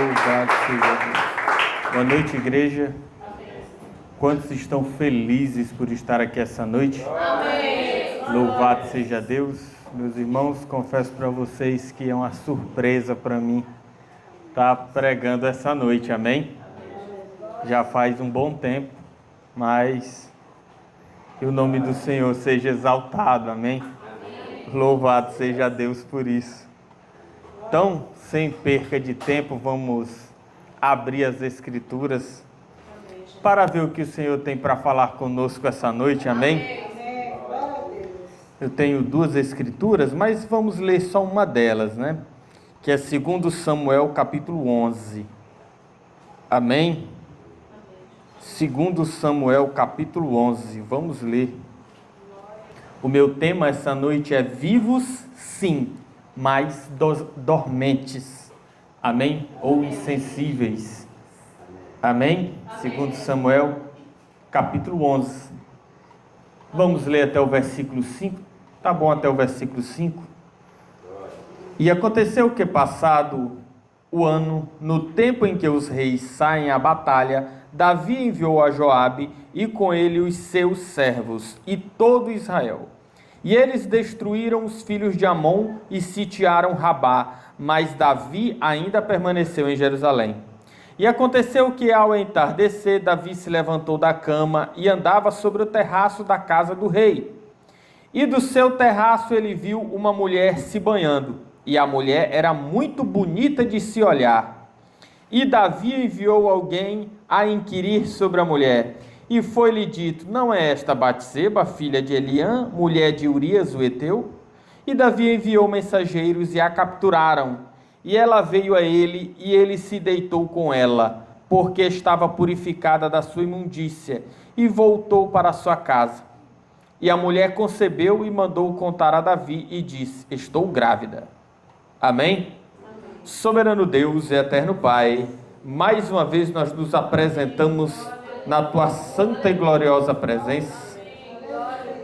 Louvado seja Deus. Boa noite, igreja. Quantos estão felizes por estar aqui essa noite? Amém. Louvado seja Deus. Meus irmãos, confesso para vocês que é uma surpresa para mim estar pregando essa noite, amém? Já faz um bom tempo, mas que o nome do Senhor seja exaltado, amém? Louvado seja Deus por isso. Então, sem perca de tempo, vamos abrir as Escrituras para ver o que o Senhor tem para falar conosco essa noite, amém? Eu tenho duas Escrituras, mas vamos ler só uma delas, né? Que é 2 Samuel, capítulo 11. Amém? 2 Samuel, capítulo 11. Vamos ler. O meu tema essa noite é vivos, sim, mas dormentes. Amém? Ou insensíveis. Amém? 2 Samuel, capítulo 11. Vamos ler até o versículo 5. Tá bom até o versículo 5. E aconteceu que, passado o ano, no tempo em que os reis saem à batalha, Davi enviou a Joabe e com ele os seus servos e todo Israel. E eles destruíram os filhos de Amon e sitiaram Rabá, mas Davi ainda permaneceu em Jerusalém. E aconteceu que, ao entardecer, Davi se levantou da cama e andava sobre o terraço da casa do rei. E do seu terraço ele viu uma mulher se banhando, e a mulher era muito bonita de se olhar. E Davi enviou alguém a inquirir sobre a mulher, e foi-lhe dito: não é esta Batseba, filha de Eliã, mulher de Urias o Heteu? E Davi enviou mensageiros e a capturaram. E ela veio a ele, e ele se deitou com ela, porque estava purificada da sua imundícia, e voltou para sua casa. E a mulher concebeu e mandou contar a Davi, e disse: estou grávida. Amém? Soberano Deus e eterno Pai, mais uma vez nós nos apresentamos na tua santa e gloriosa presença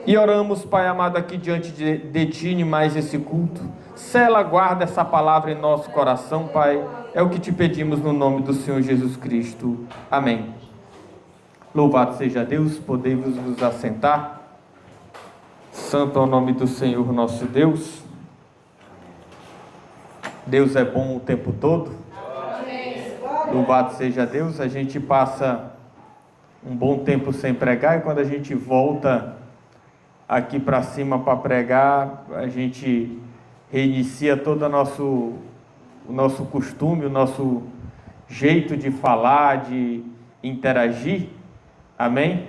e oramos, Pai amado, aqui diante de ti em mais esse culto. Sela, guarda essa palavra em nosso coração, Pai, é o que te pedimos no nome do Senhor Jesus Cristo. Amém. Louvado seja Deus, podemos nos assentar. Santo é o nome do Senhor nosso Deus. Deus é bom o tempo todo. Louvado seja Deus. A gente passa um bom tempo sem pregar e quando a gente volta aqui para cima para pregar, a gente reinicia todo o nosso costume, o nosso jeito de falar, de interagir. Amém?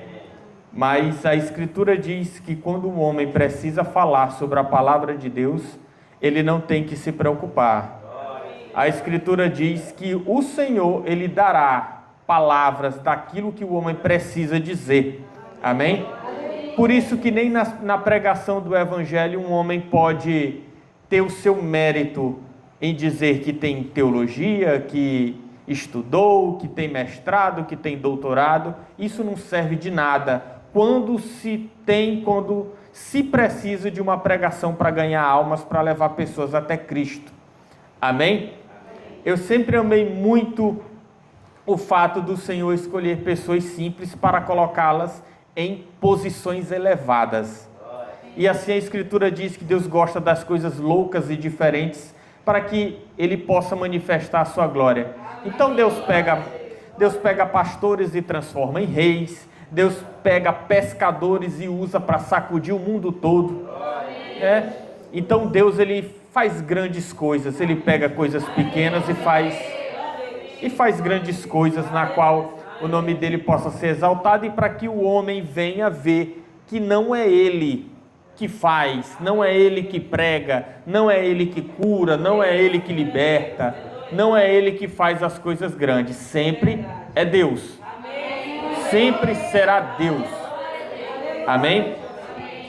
Mas a Escritura diz que quando um homem precisa falar sobre a palavra de Deus, ele não tem que se preocupar. A Escritura diz que o Senhor, Ele dará palavras daquilo que o homem precisa dizer. Amém? Por isso que nem na pregação do Evangelho um homem pode ter o seu mérito em dizer que tem teologia, que estudou, que tem mestrado, que tem doutorado. Isso não serve de nada quando se precisa de uma pregação para ganhar almas, para levar pessoas até Cristo. Amém? Eu sempre amei muito o fato do Senhor escolher pessoas simples para colocá-las em posições elevadas. E assim a Escritura diz que Deus gosta das coisas loucas e diferentes para que Ele possa manifestar a sua glória. Então Deus pega pastores e transforma em reis. Deus pega pescadores e usa para sacudir o mundo todo. Então Deus, Ele faz grandes coisas. Ele pega coisas pequenas e faz grandes coisas na qual o nome dele possa ser exaltado e para que o homem venha ver que não é ele que faz, não é ele que prega, não é ele que cura, não é ele que liberta, não é ele que faz as coisas grandes. Sempre é Deus. Sempre será Deus. Amém?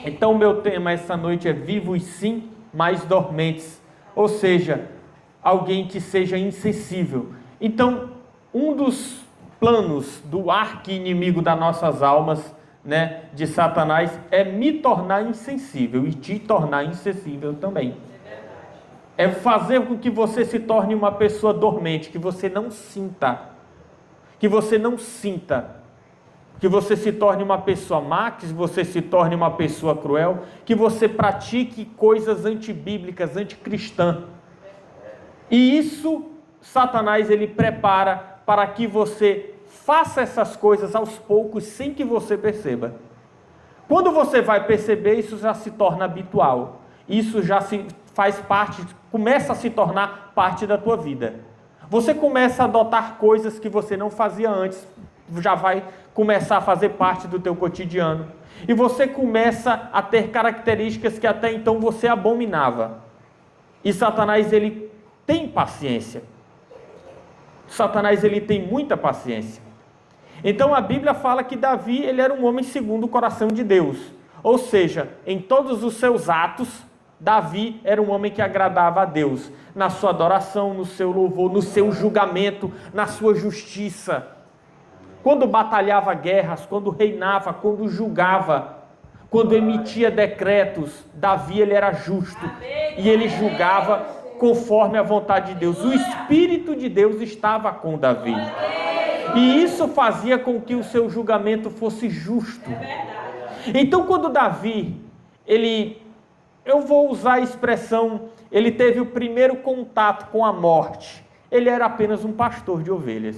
Então o meu tema essa noite é vivos sim, mas dormentes. Ou seja, alguém que seja insensível. Então, um dos planos do arqui-inimigo das nossas almas, né, de Satanás, é me tornar insensível e te tornar insensível também. é fazer com que você se torne uma pessoa dormente, que você não sinta, que você se torne uma pessoa má, que você se torne uma pessoa cruel, que você pratique coisas antibíblicas, anticristãs. E isso, Satanás, ele prepara para que você faça essas coisas aos poucos, sem que você perceba. Quando você vai perceber, isso já se torna habitual. Isso já se faz parte, começa a se tornar parte da tua vida. Você começa a adotar coisas que você não fazia antes, já vai começar a fazer parte do teu cotidiano. E você começa a ter características que até então você abominava. E Satanás, ele tem paciência. Satanás, ele tem muita paciência. Então a Bíblia fala que Davi, ele era um homem segundo o coração de Deus. Ou seja, em todos os seus atos, Davi era um homem que agradava a Deus. Na sua adoração, no seu louvor, no seu julgamento, na sua justiça. Quando batalhava guerras, quando reinava, quando julgava, quando emitia decretos, Davi, ele era justo. E ele julgava conforme a vontade de Deus. O Espírito de Deus estava com Davi. E isso fazia com que o seu julgamento fosse justo. Então, quando Davi, eu vou usar a expressão, ele teve o primeiro contato com a morte. Ele era apenas um pastor de ovelhas.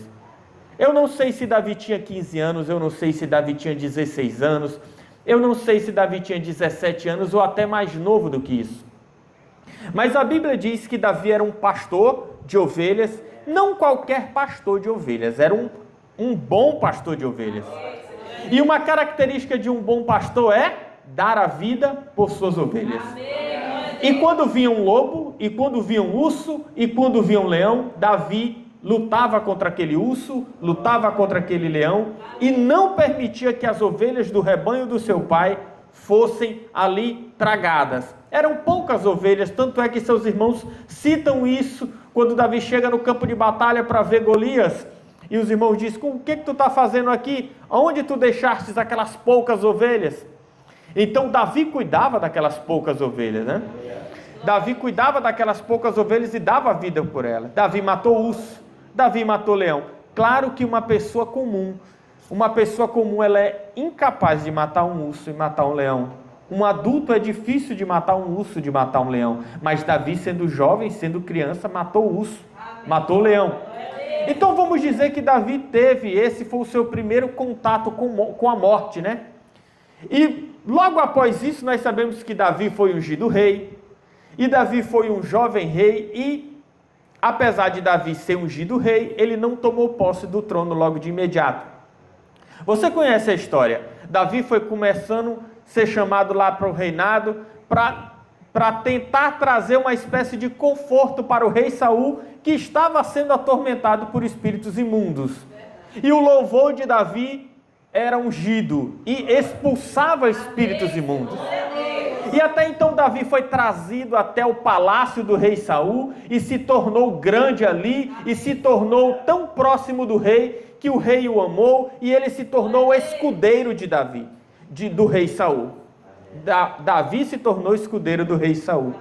Eu não sei se Davi tinha 15 anos, eu não sei se Davi tinha 16 anos, eu não sei se Davi tinha 17 anos ou até mais novo do que isso. Mas a Bíblia diz que Davi era um pastor de ovelhas, não qualquer pastor de ovelhas, era um bom pastor de ovelhas. E uma característica de um bom pastor é dar a vida por suas ovelhas. E quando vinha um lobo, e quando vinha um urso, e quando vinha um leão, Davi lutava contra aquele urso, lutava contra aquele leão, e não permitia que as ovelhas do rebanho do seu pai fossem ali tragadas. Eram poucas ovelhas, tanto é que seus irmãos citam isso quando Davi chega no campo de batalha para ver Golias. E os irmãos dizem: o que tu está fazendo aqui? Onde tu deixastes aquelas poucas ovelhas? Então Davi cuidava daquelas poucas ovelhas, né? Davi cuidava daquelas poucas ovelhas e dava vida por elas. Davi matou urso, Davi matou leão. Claro que uma pessoa comum, ela é incapaz de matar um urso e matar um leão. Um adulto é difícil de matar um urso, de matar um leão. Mas Davi, sendo jovem, sendo criança, matou o urso, matou o leão. Então vamos dizer que Davi esse foi o seu primeiro contato com a morte, né? E logo após isso nós sabemos que Davi foi ungido rei, e Davi foi um jovem rei, e apesar de Davi ser ungido rei, ele não tomou posse do trono logo de imediato. Você conhece a história? Davi foi começando a ser chamado lá para o reinado, para tentar trazer uma espécie de conforto para o rei Saul, que estava sendo atormentado por espíritos imundos. E o louvor de Davi era ungido e expulsava espíritos imundos. E até então Davi foi trazido até o palácio do rei Saul e se tornou grande ali e se tornou tão próximo do rei que o rei o amou e ele se tornou escudeiro de Davi, do rei Saul. Davi se tornou escudeiro do rei Saul.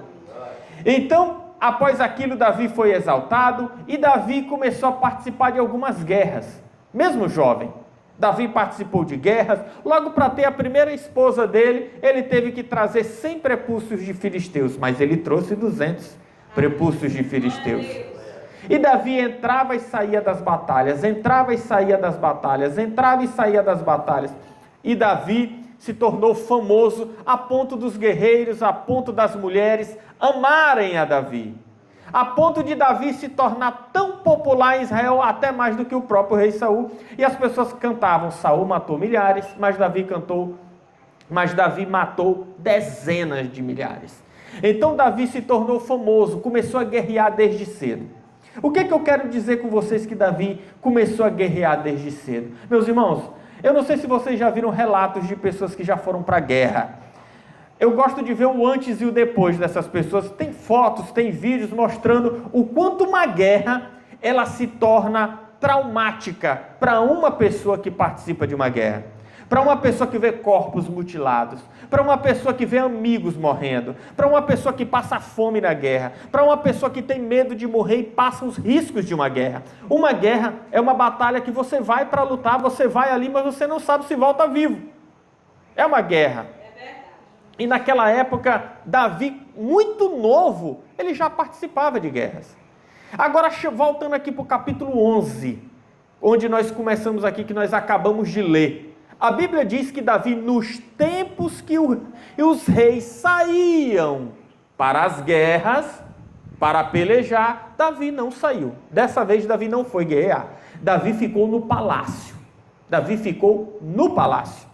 Então, após aquilo, Davi foi exaltado e Davi começou a participar de algumas guerras, mesmo jovem. Davi participou de guerras. Logo para ter a primeira esposa dele, ele teve que trazer 100 prepúcios de filisteus, mas ele trouxe 200 prepúcios de filisteus. E Davi entrava e saía das batalhas, entrava e saía das batalhas, entrava e saía das batalhas. E Davi se tornou famoso a ponto dos guerreiros, a ponto das mulheres amarem a Davi. A ponto de Davi se tornar tão popular em Israel, até mais do que o próprio rei Saul. E as pessoas cantavam: Saul matou milhares, mas Davi matou dezenas de milhares. Então Davi se tornou famoso, começou a guerrear desde cedo. O que eu quero dizer com vocês que Davi começou a guerrear desde cedo? Meus irmãos, eu não sei se vocês já viram relatos de pessoas que já foram para a guerra. Eu gosto de ver o antes e o depois dessas pessoas. Tem fotos, tem vídeos mostrando o quanto uma guerra ela se torna traumática para uma pessoa que participa de uma guerra. para uma pessoa que vê corpos mutilados, para uma pessoa que vê amigos morrendo, para uma pessoa que passa fome na guerra, para uma pessoa que tem medo de morrer e passa os riscos de uma guerra. Uma guerra é uma batalha que você vai para lutar, você vai ali, mas você não sabe se volta vivo. É uma guerra. E naquela época, Davi, muito novo, ele já participava de guerras. Agora, voltando aqui para o capítulo 11, onde nós começamos aqui, que nós acabamos de ler. A Bíblia diz que Davi, nos tempos que os reis saíam para as guerras, para pelejar, Davi não saiu. Dessa vez, Davi não foi guerrear. Davi ficou no palácio. Davi ficou no palácio.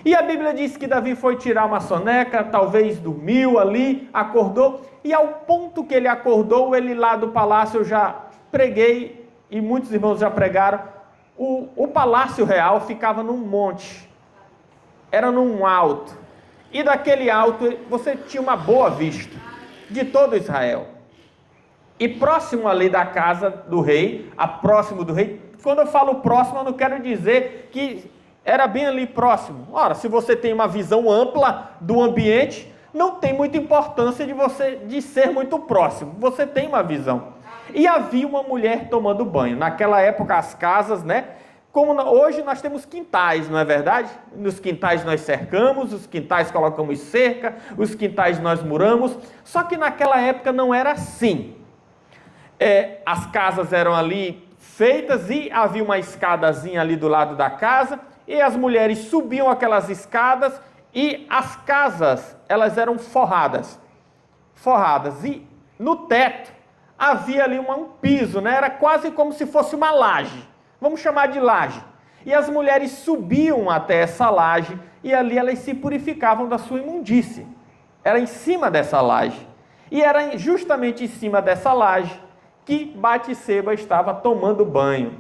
E a Bíblia diz que Davi foi tirar uma soneca, talvez dormiu ali, acordou, e ao ponto que ele acordou, ele lá do palácio, eu já preguei, e muitos irmãos já pregaram, o palácio real ficava num monte, era num alto, e daquele alto você tinha uma boa vista de todo Israel. E próximo ali da casa do rei, próximo do rei, quando eu falo próximo, eu não quero dizer que era bem ali próximo. Ora, se você tem uma visão ampla do ambiente, não tem muita importância de ser muito próximo. Você tem uma visão. E havia uma mulher tomando banho. Naquela época, as casas, né? Como hoje nós temos quintais, não é verdade? Nos quintais nós cercamos, os quintais colocamos cerca, os quintais nós muramos. Só que naquela época não era assim. As casas eram ali feitas e havia uma escadazinha ali do lado da casa. E as mulheres subiam aquelas escadas e as casas, elas eram forradas. E no teto havia ali um piso, né? Era quase como se fosse uma laje. Vamos chamar de laje. E as mulheres subiam até essa laje e ali elas se purificavam da sua imundície. Era em cima dessa laje. E era justamente em cima dessa laje que Batseba estava tomando banho.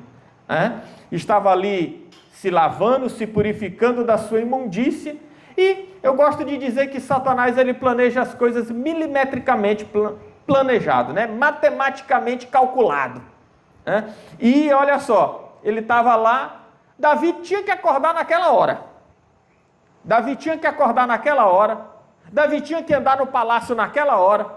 Né? Estava ali se lavando, se purificando da sua imundície. E eu gosto de dizer que Satanás ele planeja as coisas milimetricamente planejado, né? Matematicamente calculado. Né? E olha só, ele estava lá, Davi tinha que acordar naquela hora. Davi tinha que andar no palácio naquela hora.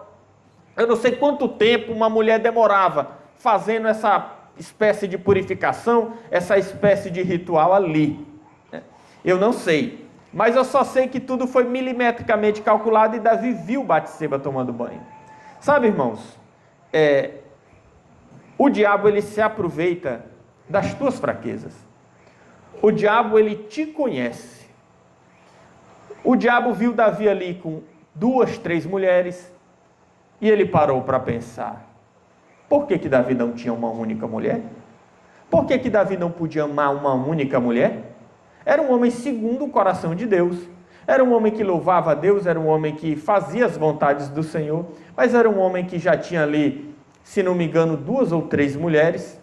Eu não sei quanto tempo uma mulher demorava fazendo essa espécie de purificação, essa espécie de ritual ali. Eu não sei, mas eu só sei que tudo foi milimetricamente calculado e Davi viu Batseba tomando banho. Sabe, irmãos, o diabo ele se aproveita das tuas fraquezas. O diabo ele te conhece. O diabo viu Davi ali com 2, 3 mulheres e ele parou para pensar. Por que Davi não tinha uma única mulher? Por que Davi não podia amar uma única mulher? Era um homem segundo o coração de Deus. Era um homem que louvava a Deus, era um homem que fazia as vontades do Senhor, mas era um homem que já tinha ali, se não me engano, 2 ou 3 mulheres.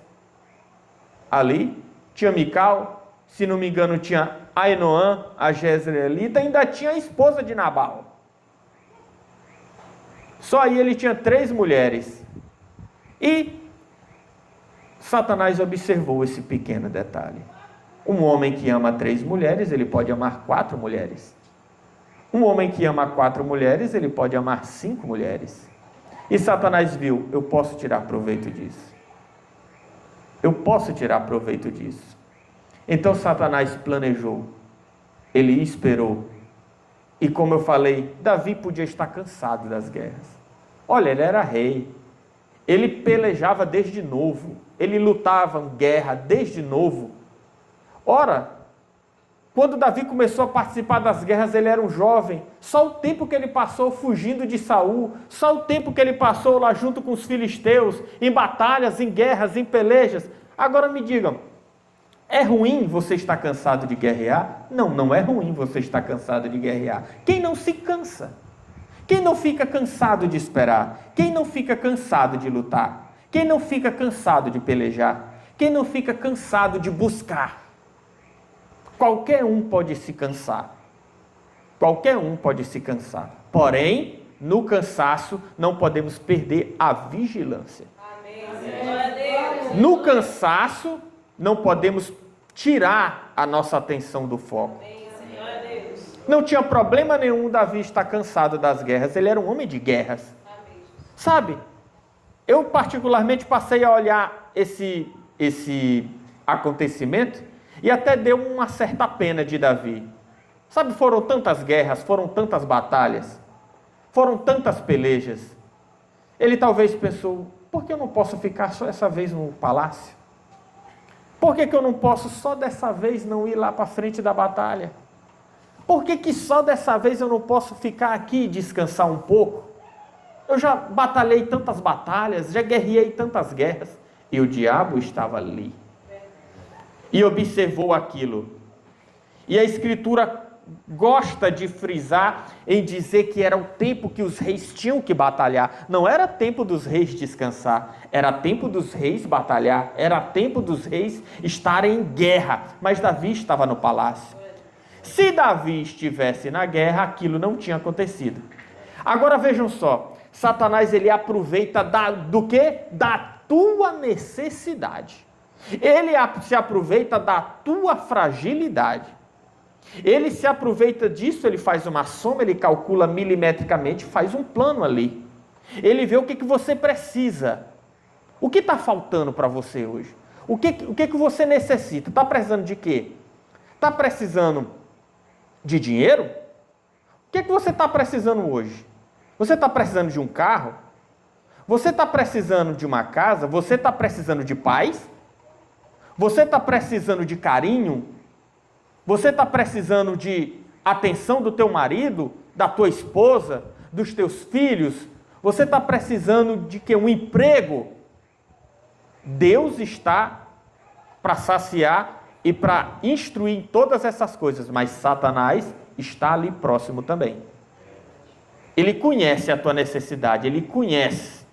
Ali, tinha Mical, se não me engano, tinha Ainoã, a Jezreelita, ainda tinha a esposa de Nabal. Só aí ele tinha 3 mulheres. E Satanás observou esse pequeno detalhe. Um homem que ama 3 mulheres, ele pode amar 4 mulheres. Um homem que ama 4 mulheres, ele pode amar 5 mulheres. E Satanás viu, eu posso tirar proveito disso. Então Satanás planejou. Ele esperou. E como eu falei, Davi podia estar cansado das guerras. Olha, ele era rei. Ele pelejava desde novo. Ele lutava em guerra desde novo. Ora, quando Davi começou a participar das guerras, ele era um jovem. Só o tempo que ele passou fugindo de Saul, só o tempo que ele passou lá junto com os filisteus, em batalhas, em guerras, em pelejas. Agora me digam, é ruim você estar cansado de guerrear? Não, não é ruim você estar cansado de guerrear. Quem não se cansa? Quem não fica cansado de esperar? Quem não fica cansado de lutar? Quem não fica cansado de pelejar? Quem não fica cansado de buscar? Qualquer um pode se cansar. Porém, no cansaço, não podemos perder a vigilância. No cansaço, não podemos tirar a nossa atenção do foco. Não tinha problema nenhum Davi estar cansado das guerras, ele era um homem de guerras. Sabe, eu particularmente passei a olhar esse acontecimento e até deu uma certa pena de Davi. Sabe, foram tantas guerras, foram tantas batalhas, foram tantas pelejas. Ele talvez pensou, por que eu não posso ficar só essa vez no palácio? Por que eu não posso só dessa vez não ir lá para frente da batalha? Por que só dessa vez eu não posso ficar aqui e descansar um pouco? Eu já batalhei tantas batalhas, já guerreei tantas guerras. E o diabo estava ali. E observou aquilo. E a Escritura gosta de frisar em dizer que era o tempo que os reis tinham que batalhar. Não era tempo dos reis descansar, era tempo dos reis batalhar, era tempo dos reis estarem em guerra. Mas Davi estava no palácio. Se Davi estivesse na guerra, aquilo não tinha acontecido. Agora vejam só, Satanás ele aproveita do quê? Da tua necessidade. Ele se aproveita da tua fragilidade. Ele se aproveita disso, ele faz uma soma, ele calcula milimetricamente, faz um plano ali. Ele vê o que você precisa. O que está faltando para você hoje? O que você necessita? Está precisando de quê? Está precisando de dinheiro? O que você está precisando hoje? Você está precisando de um carro? Você está precisando de uma casa? Você está precisando de paz? Você está precisando de carinho? Você está precisando de atenção do teu marido, da tua esposa, dos teus filhos? Você está precisando de que um emprego? Deus está para saciar e para instruir em todas essas coisas, mas Satanás está ali próximo também. Ele conhece a tua necessidade, ele conhece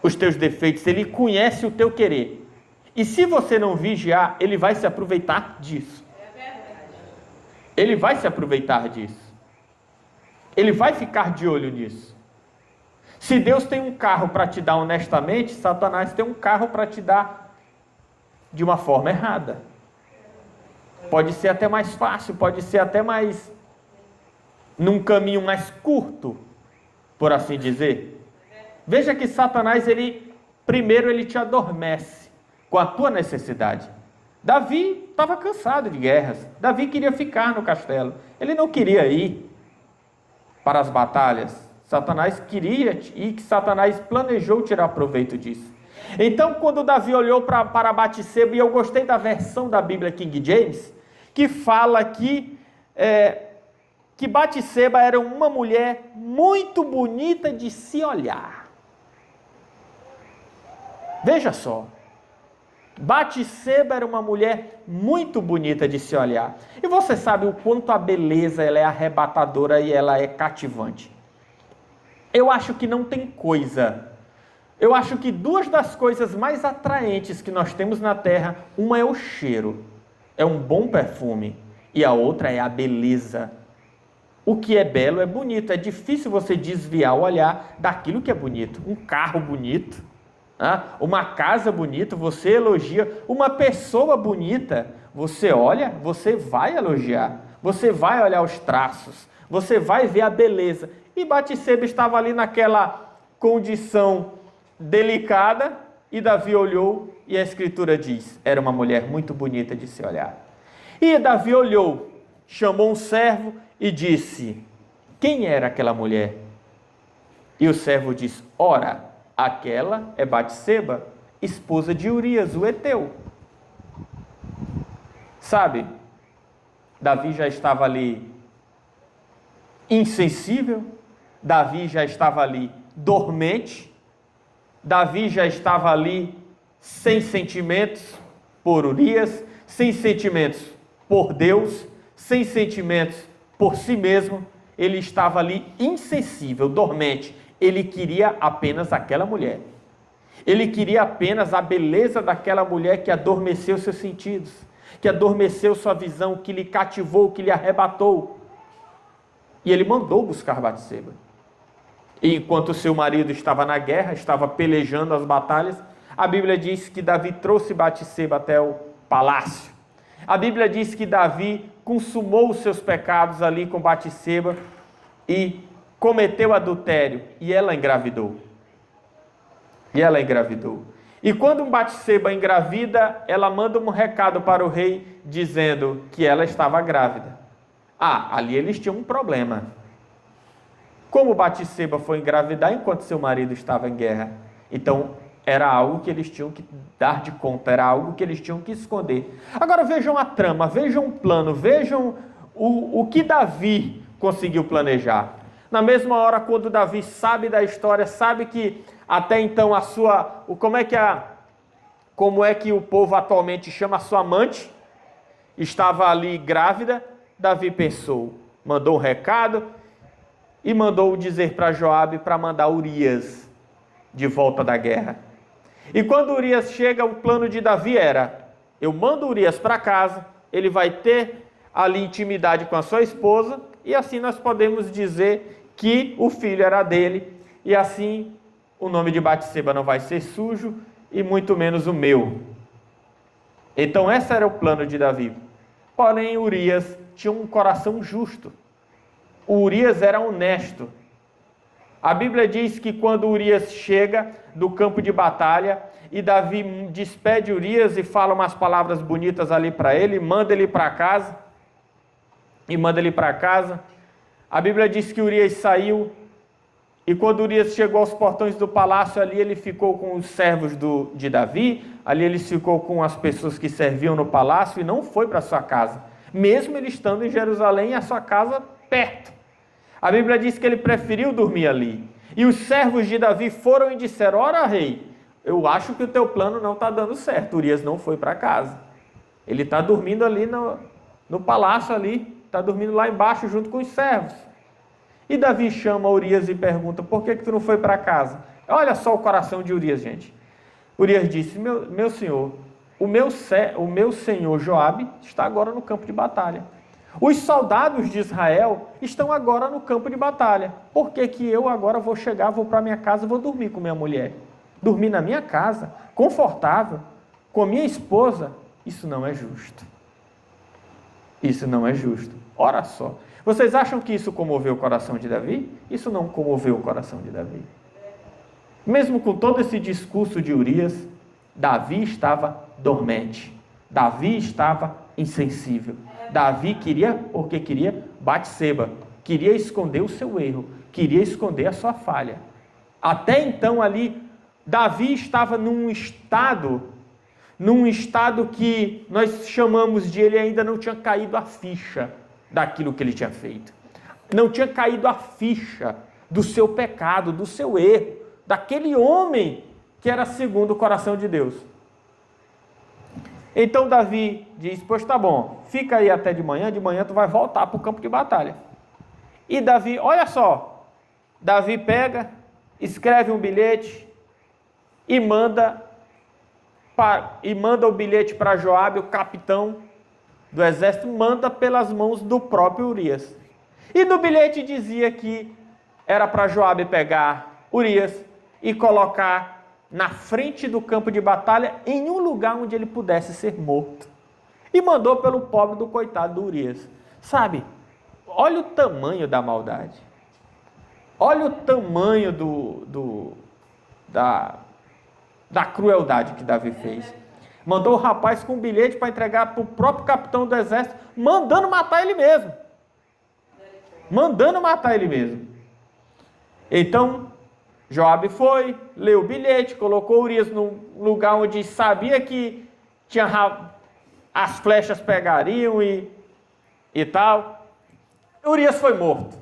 os teus defeitos, ele conhece o teu querer. E se você não vigiar, ele vai se aproveitar disso. Ele vai se aproveitar disso. Ele vai ficar de olho nisso. Se Deus tem um carro para te dar honestamente, Satanás tem um carro para te dar de uma forma errada. Pode ser até mais fácil, pode ser até mais num caminho mais curto, por assim dizer. Veja que Satanás, primeiro ele te adormece com a tua necessidade. Davi estava cansado de guerras. Davi queria ficar no castelo. Ele não queria ir para as batalhas. Satanás queria e que Satanás planejou tirar proveito disso. Então, quando Davi olhou para Batseba, e eu gostei da versão da Bíblia King James, que fala que Batseba era uma mulher muito bonita de se olhar. Veja só. Batseba era uma mulher muito bonita de se olhar. E você sabe o quanto a beleza ela é arrebatadora e ela é cativante. Eu acho que não tem coisa. Eu acho que duas das coisas mais atraentes que nós temos na terra, uma é o cheiro, é um bom perfume, e a outra é a beleza. O que é belo é bonito, é difícil você desviar o olhar daquilo que é bonito. Um carro bonito, uma casa bonita, você elogia. Uma pessoa bonita, você olha, você vai elogiar, você vai olhar os traços, você vai ver a beleza. E Batseba estava ali naquela condição delicada, e Davi olhou, e a Escritura diz, era uma mulher muito bonita de se olhar. E Davi olhou, chamou um servo e disse, quem era aquela mulher? E o servo disse, ora, aquela é Batseba, esposa de Urias, o heteu. Sabe, Davi já estava ali insensível, Davi já estava ali dormente, Davi já estava ali sem sentimentos por Urias, sem sentimentos por Deus, sem sentimentos por si mesmo. Ele estava ali insensível, dormente. Ele queria apenas aquela mulher. Ele queria apenas a beleza daquela mulher que adormeceu seus sentidos, que adormeceu sua visão, que lhe cativou, que lhe arrebatou. E ele mandou buscar Batseba. E enquanto seu marido estava na guerra, estava pelejando as batalhas, a Bíblia diz que Davi trouxe Batseba até palácio. A Bíblia diz que Davi consumou os seus pecados ali com Batseba e cometeu adultério, e ela engravidou. E quando Batseba engravida, ela manda um recado para o rei dizendo que ela estava grávida. Ali eles tinham um problema. Como Batseba foi engravidar enquanto seu marido estava em guerra? Então, era algo que eles tinham que dar de conta, era algo que eles tinham que esconder. Agora vejam a trama, vejam o plano, vejam o que Davi conseguiu planejar. Na mesma hora, quando Davi sabe da história, sabe que até então como é que o povo atualmente chama a sua amante, estava ali grávida, Davi pensou, mandou um recado e mandou dizer para Joabe para mandar Urias de volta da guerra. E quando Urias chega, o plano de Davi era: eu mando Urias para casa, ele vai ter ali intimidade com a sua esposa, e assim nós podemos dizer que o filho era dele, e assim o nome de Batseba não vai ser sujo, e muito menos o meu. Então esse era o plano de Davi. Porém, Urias tinha um coração justo. Urias era honesto. A Bíblia diz que quando Urias chega do campo de batalha e Davi despede Urias e fala umas palavras bonitas ali para ele, manda ele para casa. A Bíblia diz que Urias saiu e quando Urias chegou aos portões do palácio, ali ele ficou com os servos de Davi, ali ele ficou com as pessoas que serviam no palácio e não foi para sua casa, mesmo ele estando em Jerusalém, a sua casa perto. A Bíblia diz que ele preferiu dormir ali. E os servos de Davi foram e disseram: ora, rei, eu acho que o teu plano não está dando certo. Urias não foi para casa. Ele está dormindo ali no palácio ali, está dormindo lá embaixo junto com os servos. E Davi chama Urias e pergunta: por que tu não foi para casa? Olha só o coração de Urias, gente. Urias disse: meu senhor, o meu senhor Joabe está agora no campo de batalha. Os soldados de Israel estão agora no campo de batalha. Por que que eu agora vou para minha casa e vou dormir com minha mulher? Dormir na minha casa, confortável, com minha esposa? Isso não é justo. Isso não é justo. Ora só. Vocês acham que isso comoveu o coração de Davi? Isso não comoveu o coração de Davi. Mesmo com todo esse discurso de Urias, Davi estava dormente. Davi estava insensível. Davi queria Batseba, queria esconder o seu erro, queria esconder a sua falha. Até então ali, Davi estava num estado que nós chamamos de ele ainda não tinha caído a ficha daquilo que ele tinha feito. Não tinha caído a ficha do seu pecado, do seu erro, daquele homem que era segundo o coração de Deus. Então Davi diz: pois tá bom, fica aí até de manhã tu vai voltar para o campo de batalha. E Davi, olha só, Davi pega, escreve um bilhete e manda o bilhete para Joabe, o capitão do exército, manda pelas mãos do próprio Urias. E no bilhete dizia que era para Joabe pegar Urias e colocar na frente do campo de batalha, em um lugar onde ele pudesse ser morto. E mandou pelo pobre do coitado do Urias. Sabe, olha o tamanho da maldade. Olha o tamanho da crueldade que Davi fez. Mandou o rapaz com um bilhete para entregar para o próprio capitão do exército, mandando matar ele mesmo. Então, Joabe foi, leu o bilhete, colocou Urias num lugar onde sabia que as flechas pegariam e tal. Urias foi morto.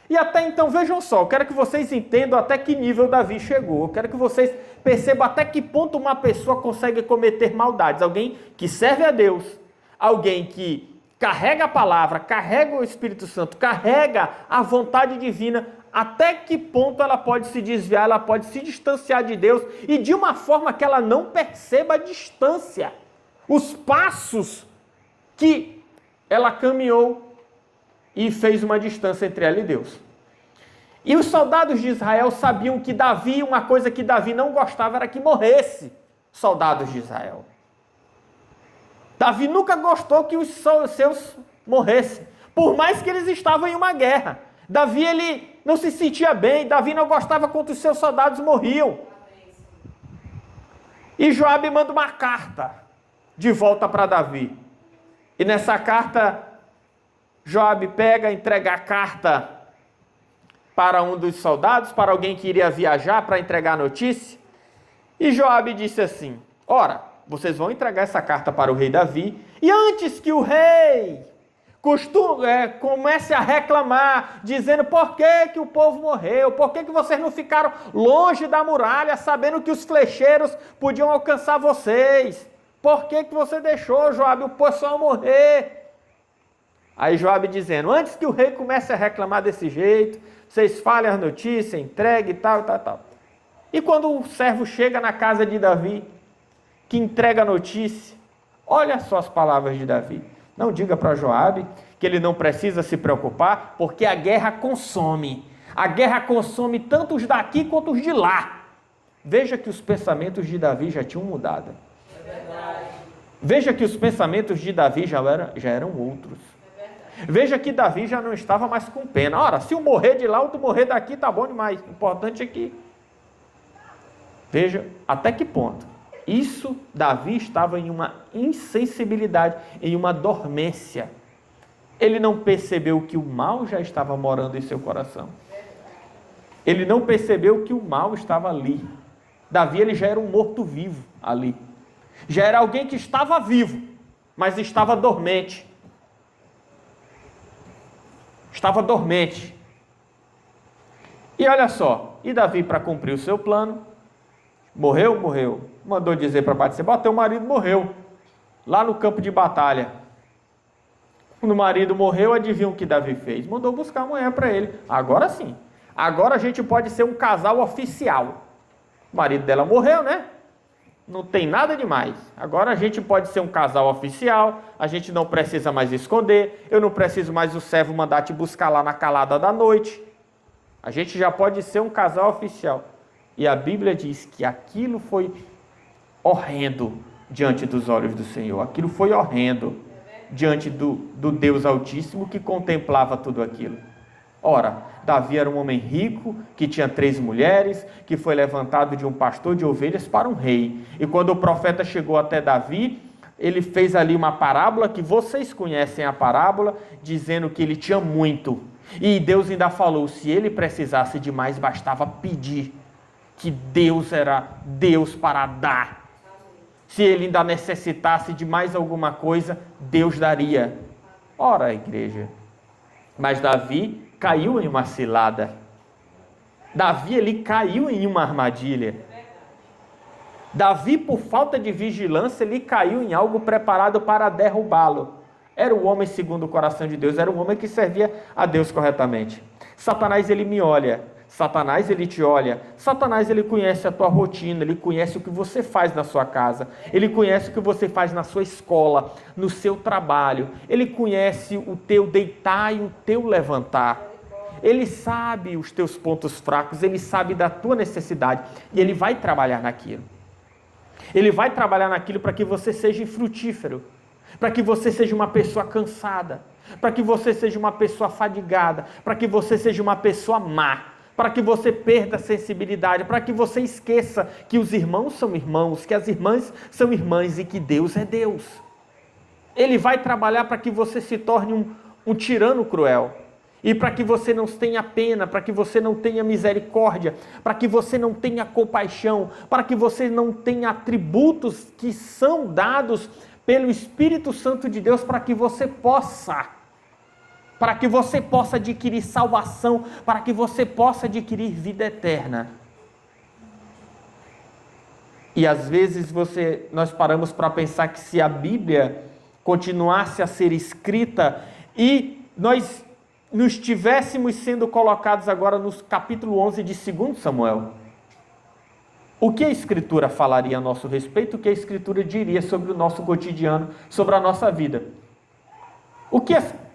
E até então, vejam só, eu quero que vocês entendam até que nível Davi chegou. Eu quero que vocês percebam até que ponto uma pessoa consegue cometer maldades. Alguém que serve a Deus, alguém que carrega a palavra, carrega o Espírito Santo, carrega a vontade divina, até que ponto ela pode se desviar, ela pode se distanciar de Deus e de uma forma que ela não perceba a distância, os passos que ela caminhou e fez uma distância entre ela e Deus. E os soldados de Israel sabiam que Davi, uma coisa que Davi não gostava era que morresse soldados de Israel. Davi nunca gostou que os seus morressem, por mais que eles estavam em uma guerra. Davi, ele não se sentia bem, Davi não gostava quando os seus soldados morriam. E Joabe manda uma carta de volta para Davi. E nessa carta, Joabe pega, entrega a carta para um dos soldados, para alguém que iria viajar para entregar a notícia. E Joabe disse assim: ora, vocês vão entregar essa carta para o rei Davi, e antes que o rei comece a reclamar, dizendo por que o povo morreu, por que vocês não ficaram longe da muralha, sabendo que os flecheiros podiam alcançar vocês, por que você deixou, Joabe, o pessoal morrer? Aí Joabe dizendo: antes que o rei comece a reclamar desse jeito, vocês falem as notícias, entreguem e tal. E quando o servo chega na casa de Davi, que entrega a notícia, olha só as palavras de Davi: não diga para Joabe que ele não precisa se preocupar, porque a guerra consome tanto os daqui quanto os de lá. Veja que os pensamentos de Davi já tinham mudado. Veja que os pensamentos de Davi já eram outros. Veja que Davi já não estava mais com pena. Ora, se um morrer de lá, outro morrer daqui, tá bom demais. O importante é que... Veja até que ponto. Isso, Davi estava em uma insensibilidade, em uma dormência. Ele não percebeu que o mal já estava morando em seu coração. Ele não percebeu que o mal estava ali. Davi, ele já era um morto-vivo ali. Já era alguém que estava vivo, mas estava dormente. Estava dormente. E olha só, e Davi, para cumprir o seu plano, morreu. Mandou dizer para Batseba: teu marido morreu, lá no campo de batalha. Quando o marido morreu, adivinha o que Davi fez? Mandou buscar a mulher para ele. Agora sim, agora a gente pode ser um casal oficial. O marido dela morreu, né? Não tem nada demais. Agora a gente pode ser um casal oficial, a gente não precisa mais esconder, eu não preciso mais o servo mandar te buscar lá na calada da noite. A gente já pode ser um casal oficial. E a Bíblia diz que aquilo foi horrendo diante dos olhos do Senhor. Aquilo foi horrendo diante do Deus Altíssimo que contemplava tudo aquilo. Ora, Davi era um homem rico, que tinha 3 mulheres, que foi levantado de um pastor de ovelhas para um rei. E quando o profeta chegou até Davi, ele fez ali uma parábola, que vocês conhecem a parábola, dizendo que ele tinha muito. E Deus ainda falou: se ele precisasse de mais, bastava pedir, que Deus era Deus para dar. Se ele ainda necessitasse de mais alguma coisa, Deus daria. Ora, igreja, mas Davi caiu em uma cilada. Davi, ele caiu em uma armadilha. Davi, por falta de vigilância, ele caiu em algo preparado para derrubá-lo. Era o homem segundo o coração de Deus, era um homem que servia a Deus corretamente. Satanás, ele me olha. Satanás, ele te olha. Satanás, ele conhece a tua rotina, ele conhece o que você faz na sua casa, ele conhece o que você faz na sua escola, no seu trabalho, ele conhece o teu deitar e o teu levantar. Ele sabe os teus pontos fracos, ele sabe da tua necessidade e ele vai trabalhar naquilo. Ele vai trabalhar naquilo para que você seja infrutífero, para que você seja uma pessoa cansada, para que você seja uma pessoa fadigada, para que você seja uma pessoa má, para que você perda a sensibilidade, para que você esqueça que os irmãos são irmãos, que as irmãs são irmãs e que Deus é Deus. Ele vai trabalhar para que você se torne um tirano cruel. E para que você não tenha pena, para que você não tenha misericórdia, para que você não tenha compaixão, para que você não tenha atributos que são dados pelo Espírito Santo de Deus para que você possa adquirir salvação, para que você possa adquirir vida eterna. E às vezes nós paramos para pensar que se a Bíblia continuasse a ser escrita e nós nos estivéssemos sendo colocados agora no capítulo 11 de 2 Samuel, o que a Escritura falaria a nosso respeito, o que a Escritura diria sobre o nosso cotidiano, sobre a nossa vida?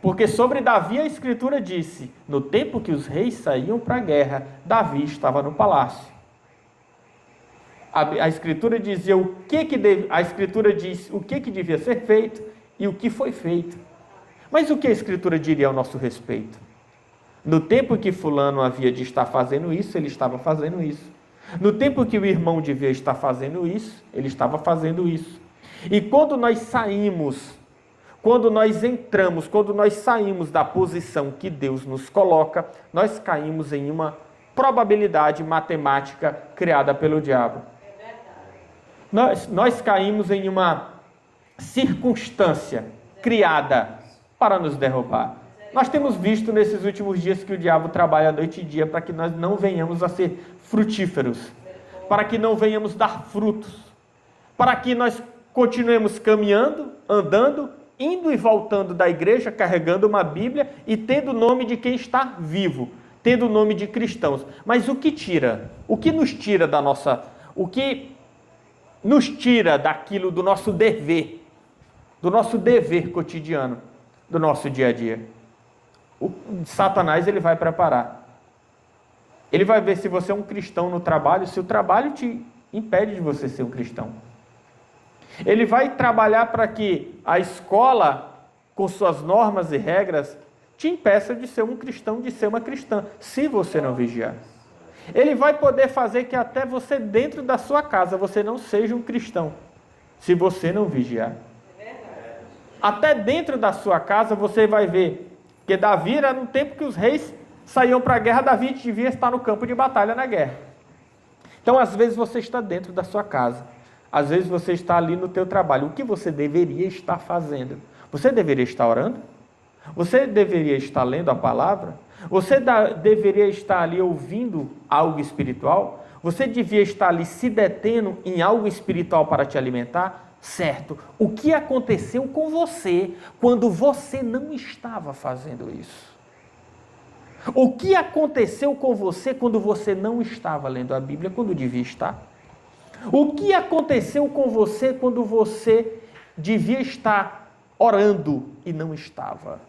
Porque sobre Davi a Escritura disse: no tempo que os reis saíam para a guerra, Davi estava no palácio. A Escritura dizia a Escritura diz o que devia ser feito e o que foi feito. Mas o que a Escritura diria ao nosso respeito? No tempo que fulano havia de estar fazendo isso, ele estava fazendo isso. No tempo que o irmão devia estar fazendo isso, ele estava fazendo isso. E quando nós saímos, quando nós entramos, quando nós saímos da posição que Deus nos coloca, nós caímos em uma probabilidade matemática criada pelo diabo. Nós caímos em uma circunstância criada para nos derrubar. Nós temos visto nesses últimos dias que o diabo trabalha noite e dia para que nós não venhamos a ser frutíferos, para que não venhamos dar frutos, para que nós continuemos caminhando, andando, indo e voltando da igreja, carregando uma Bíblia e tendo o nome de quem está vivo, tendo o nome de cristãos. Mas o que nos tira da nossa, o que nos tira daquilo do nosso dever cotidiano, do nosso dia a dia? O Satanás, ele vai preparar. Ele vai ver se você é um cristão no trabalho, se o trabalho te impede de você ser um cristão. Ele vai trabalhar para que a escola, com suas normas e regras, te impeça de ser um cristão, de ser uma cristã, se você não vigiar. Ele vai poder fazer que até você, dentro da sua casa, você não seja um cristão, se você não vigiar. Até dentro da sua casa você vai ver que Davi era no tempo que os reis saíam para a guerra, Davi devia estar no campo de batalha na guerra. Então, às vezes você está dentro da sua casa, às vezes você está ali no teu trabalho. O que você deveria estar fazendo? Você deveria estar orando? Você deveria estar lendo a palavra? Você deveria estar ali ouvindo algo espiritual? Você devia estar ali se detendo em algo espiritual para te alimentar? Certo. O que aconteceu com você quando você não estava fazendo isso? O que aconteceu com você quando você não estava lendo a Bíblia quando devia estar? O que aconteceu com você quando você devia estar orando e não estava?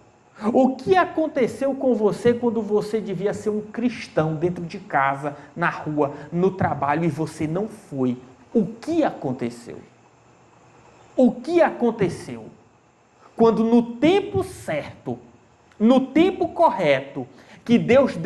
O que aconteceu com você quando você devia ser um cristão dentro de casa, na rua, no trabalho e você não foi? O que aconteceu? O que aconteceu quando no tempo certo, no tempo correto, que Deus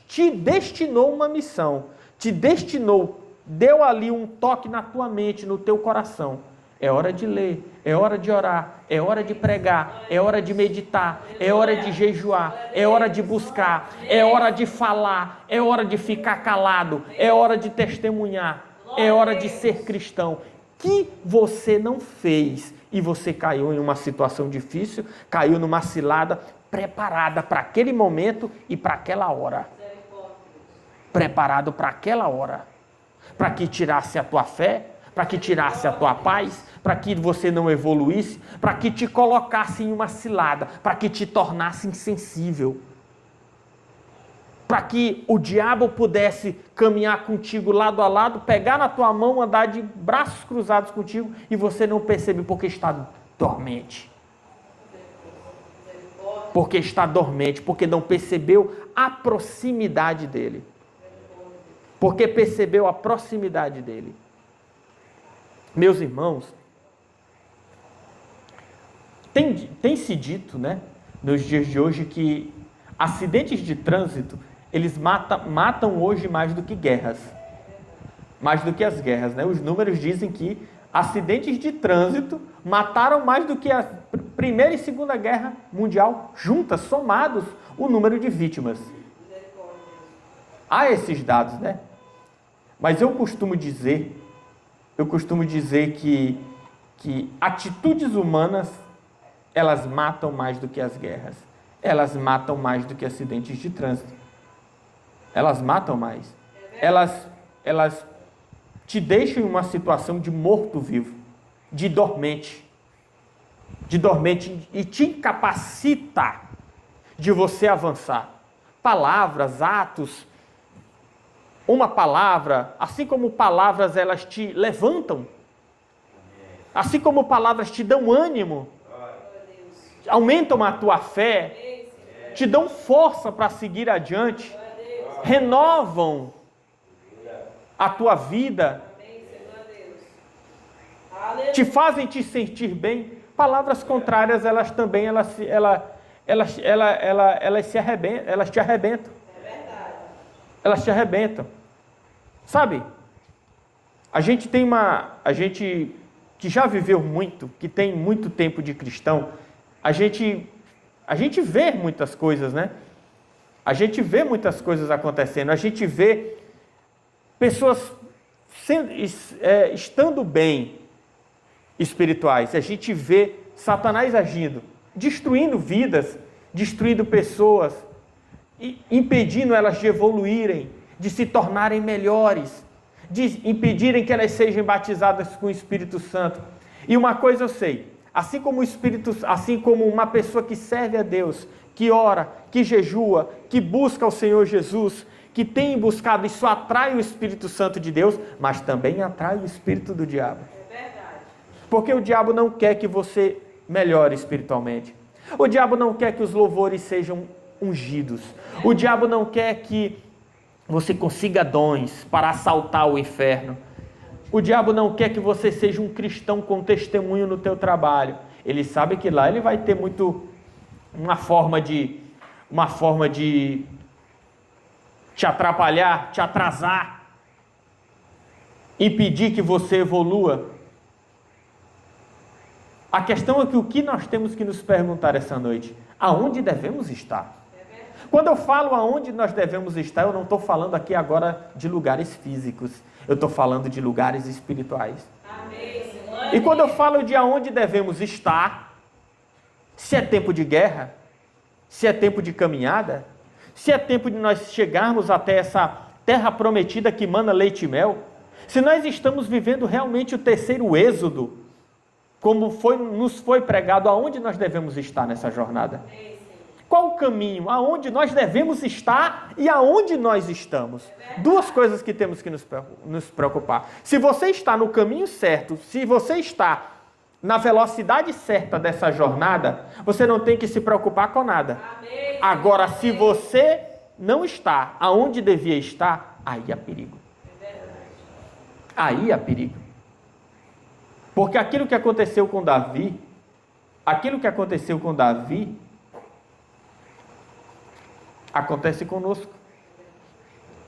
te destinou uma missão, te destinou, deu ali um toque na tua mente, no teu coração. É hora de ler, é hora de orar, é hora de pregar, é hora de meditar, é hora de jejuar, é hora de buscar, é hora de falar, é hora de ficar calado, é hora de testemunhar, é hora de ser cristão. Que você não fez e você caiu em uma situação difícil, caiu numa cilada, preparada para aquele momento e para aquela hora. Preparado para aquela hora. Para que tirasse a tua fé, para que tirasse a tua paz, para que você não evoluísse, para que te colocasse em uma cilada, para que te tornasse insensível. Para que o diabo pudesse caminhar contigo lado a lado, pegar na tua mão, andar de braços cruzados contigo e você não percebe porque está dormente. Porque está dormente, porque não percebeu a proximidade dele. Porque percebeu a proximidade dele. Meus irmãos, tem se dito, né, nos dias de hoje que acidentes de trânsito eles matam hoje mais do que guerras. Mais do que as guerras, né? Os números dizem que acidentes de trânsito mataram mais do que a Primeira e Segunda Guerra Mundial juntas, somados, o número de vítimas. Há esses dados, né? Mas eu costumo dizer que atitudes humanas, elas matam mais do que as guerras. Elas matam mais do que acidentes de trânsito. Elas matam mais. Elas te deixam em uma situação de morto-vivo, de dormente e te incapacita de você avançar. Palavras, atos, uma palavra, assim como palavras elas te levantam, assim como palavras te dão ânimo, aumentam a tua fé, te dão força para seguir adiante, renovam a tua vida, te fazem te sentir bem. Palavras contrárias, elas também, elas te arrebentam. Elas te arrebentam. Sabe? A gente que já viveu muito, que tem muito tempo de cristão, a gente vê muitas coisas, né? A gente vê muitas coisas acontecendo, a gente vê pessoas estando bem espirituais, a gente vê Satanás agindo, destruindo vidas, destruindo pessoas, impedindo elas de evoluírem, de se tornarem melhores, de impedirem que elas sejam batizadas com o Espírito Santo. E uma coisa eu sei, assim como uma pessoa que serve a Deus, que ora, que jejua, que busca o Senhor Jesus, que tem buscado, isso atrai o Espírito Santo de Deus, mas também atrai o espírito do diabo. É verdade. Porque o diabo não quer que você melhore espiritualmente. O diabo não quer que os louvores sejam ungidos. O diabo não quer que você consiga dons para assaltar o inferno. O diabo não quer que você seja um cristão com testemunho no teu trabalho. Ele sabe que lá ele vai ter uma forma de te atrapalhar, te atrasar, impedir que você evolua. A questão é que o que nós temos que nos perguntar essa noite? Aonde devemos estar? Quando eu falo aonde nós devemos estar, eu não estou falando aqui agora de lugares físicos. Eu estou falando de lugares espirituais. Amém. E quando eu falo de aonde devemos estar, se é tempo de guerra, se é tempo de caminhada, se é tempo de nós chegarmos até essa terra prometida que mana leite e mel, se nós estamos vivendo realmente o terceiro êxodo, como nos foi pregado, aonde nós devemos estar nessa jornada? Qual o caminho? Aonde nós devemos estar e aonde nós estamos? Duas coisas que temos que nos preocupar. Se você está no caminho certo, se você está na velocidade certa dessa jornada, você não tem que se preocupar com nada. Agora, se você não está aonde devia estar, aí há perigo. Aí há perigo. Porque aquilo que aconteceu com Davi, acontece conosco.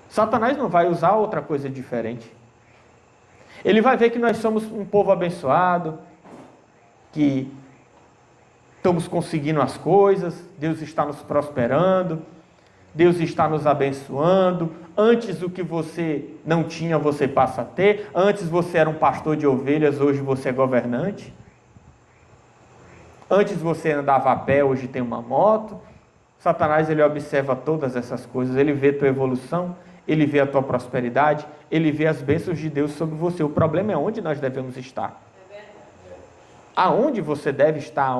Satanás não vai usar outra coisa diferente. Ele vai ver que nós somos um povo abençoado, que estamos conseguindo as coisas, Deus está nos prosperando, Deus está nos abençoando. Antes o que você não tinha, você passa a ter. Antes você era um pastor de ovelhas, hoje você é governante. Antes você andava a pé, hoje tem uma moto. Satanás, ele observa todas essas coisas, ele vê a tua evolução, ele vê a tua prosperidade, ele vê as bênçãos de Deus sobre você. O problema é onde nós devemos estar. Aonde você deve estar?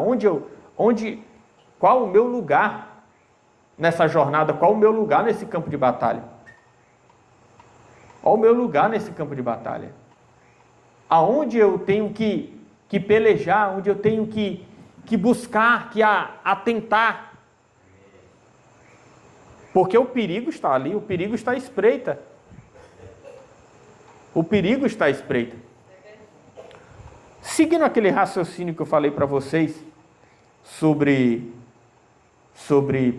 Qual o meu lugar nessa jornada? Qual o meu lugar nesse campo de batalha? Qual o meu lugar nesse campo de batalha? Aonde eu tenho que pelejar, onde eu tenho que buscar, que atentar? Porque o perigo está ali, o perigo está à espreita. O perigo está à espreita. Seguindo aquele raciocínio que eu falei para vocês sobre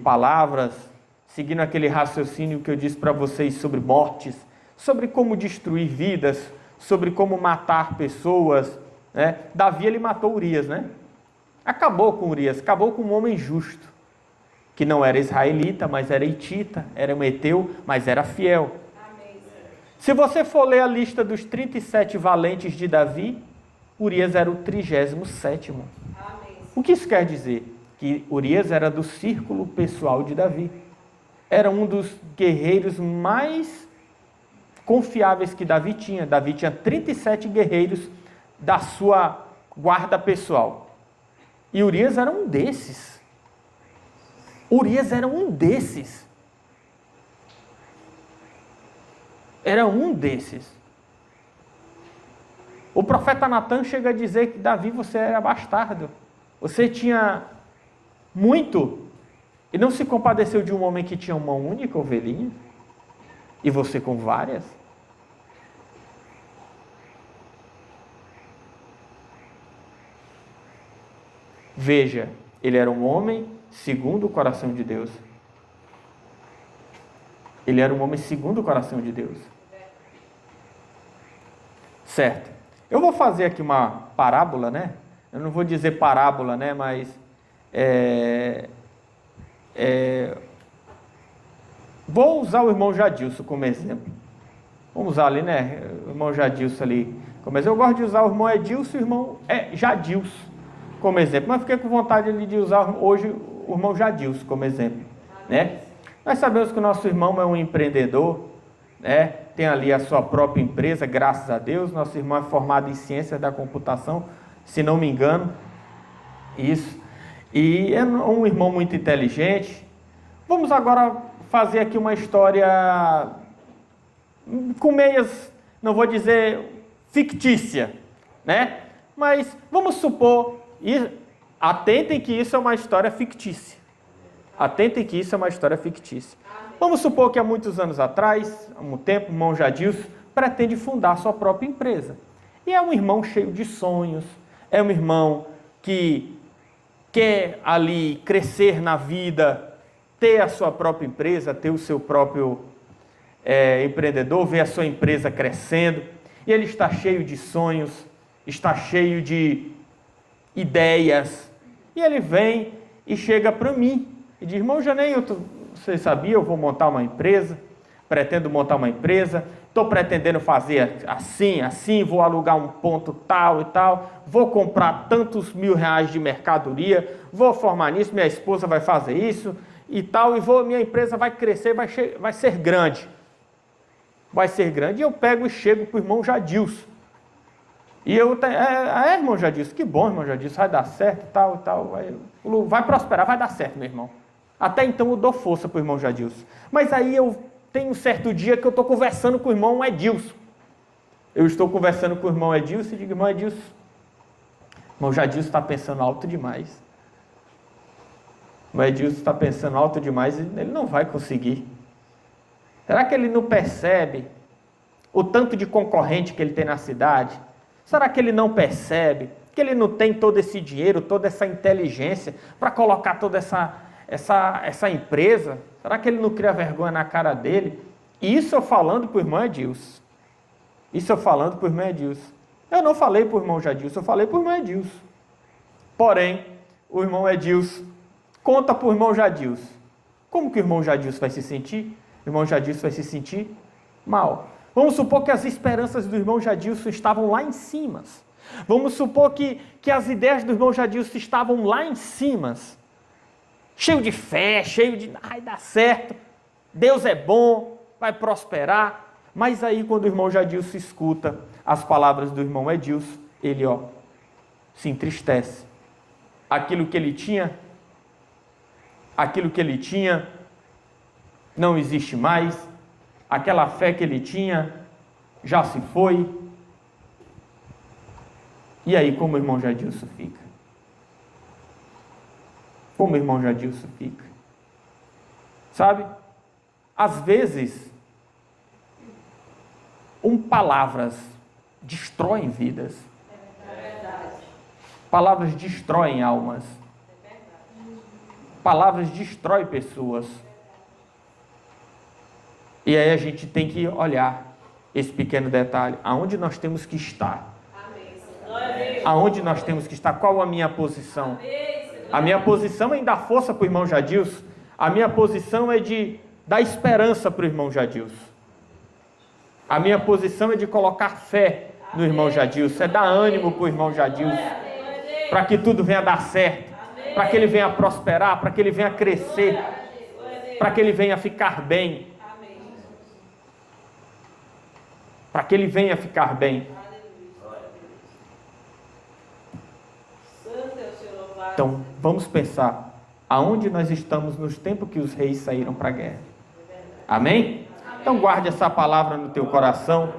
palavras, seguindo aquele raciocínio que eu disse para vocês sobre mortes, sobre como destruir vidas, sobre como matar pessoas, né? Davi, ele matou Urias, né? Acabou com Urias, acabou com um homem justo, que não era israelita, mas era hitita, era um heteu, mas era fiel. Amém. Se você for ler a lista dos 37 valentes de Davi, Urias era o 37º. Amém. O que isso quer dizer? Que Urias era do círculo pessoal de Davi. Era um dos guerreiros mais confiáveis que Davi tinha. Davi tinha 37 guerreiros da sua guarda pessoal. E Urias era um desses. Urias era um desses. Era um desses. O profeta Natan chega a dizer que Davi, você era bastardo. Você tinha muito. E não se compadeceu de um homem que tinha uma única ovelhinha? E você com várias? Veja, ele era um homem segundo o coração de Deus. Ele era um homem segundo o coração de Deus. Certo. Eu vou fazer aqui uma parábola, né? Eu não vou dizer parábola, né? Mas vou usar o irmão Jadilson como exemplo. Vamos usar ali, né? O irmão Jadilson ali como exemplo. Eu gosto de usar o irmão Edilson e o irmão Jadilson como exemplo. Mas fiquei com vontade ali de usar hoje o irmão Jadilson como exemplo, né? Nós sabemos que o nosso irmão é um empreendedor, né? Tem ali a sua própria empresa, graças a Deus. Nosso irmão é formado em ciências da computação, se não me engano. Isso. E é um irmão muito inteligente. Vamos agora fazer aqui uma história com meias, não vou dizer fictícia, né? Mas vamos supor, e atentem que isso é uma história fictícia. Atentem que isso é uma história fictícia. Vamos supor que há muitos anos atrás, há um tempo, o irmão Jadilson pretende fundar sua própria empresa. E é um irmão cheio de sonhos, é um irmão que quer ali crescer na vida, ter a sua própria empresa, ter o seu próprio empreendedor, ver a sua empresa crescendo. E ele está cheio de sonhos, está cheio de ideias. E ele vem e chega para mim e diz: irmão Janeilton, você sabia, eu vou montar uma empresa, pretendo montar uma empresa, estou pretendendo fazer assim, vou alugar um ponto tal e tal, vou comprar tantos R$1.000 de mercadoria, vou formar nisso, minha esposa vai fazer isso e tal, e minha empresa vai crescer, vai ser grande. Vai ser grande. E eu pego e chego para o irmão Jadilson. E irmão Jadilson, que bom, irmão Jadilson, vai dar certo, tal, vai prosperar, vai dar certo, meu irmão. Até então eu dou força para o irmão Jadilson. Mas aí eu tenho um certo dia que eu estou conversando com o irmão Edilson. Eu estou conversando com o irmão Edilson e digo: irmão Edilson, o irmão Jadilson está pensando alto demais. O irmão Edilson está pensando alto demais e ele não vai conseguir. Será que ele não percebe o tanto de concorrente que ele tem na cidade? Será que ele não percebe que ele não tem todo esse dinheiro, toda essa inteligência para colocar toda essa empresa? Será que ele não cria vergonha na cara dele? Isso eu falando para o irmão Edilson. Eu não falei para o irmão Jadilson, eu falei para o irmão Edilson. Porém, o irmão Edilson conta para o irmão Jadilson. Como que o irmão Jadilson vai se sentir? O irmão Jadilson vai se sentir mal. Vamos supor que as esperanças do irmão Jadilson estavam lá em cima. Vamos supor que as ideias do irmão Jadilson estavam lá em cima. Cheio de fé, cheio de... Ai, dá certo. Deus é bom, vai prosperar. Mas aí quando o irmão Jadilson escuta as palavras do irmão Edilson, ele se entristece. Aquilo que ele tinha não existe mais. Aquela fé que ele tinha já se foi. E aí, como o irmão Jadilson fica? Como o irmão Jadilson fica? Sabe? Às vezes, palavras destroem vidas. Palavras destroem almas. Palavras destroem pessoas. E aí a gente tem que olhar esse pequeno detalhe. Aonde nós temos que estar? Aonde nós temos que estar? Qual a minha posição? A minha posição é em dar força para o irmão Jadilson. A minha posição é de dar esperança para o irmão Jadilson. A minha posição é de colocar fé no irmão Jadilson. É dar ânimo para o irmão Jadilson. Para que tudo venha dar certo. Para que ele venha prosperar. Para que ele venha crescer. Para que ele venha ficar bem. Para que ele venha ficar bem. Então, vamos pensar aonde nós estamos nos tempos que os reis saíram para a guerra. Amém? Então, guarde essa palavra no teu coração.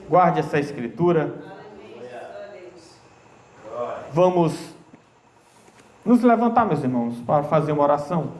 Guarde essa escritura. Vamos nos levantar, meus irmãos, para fazer uma oração.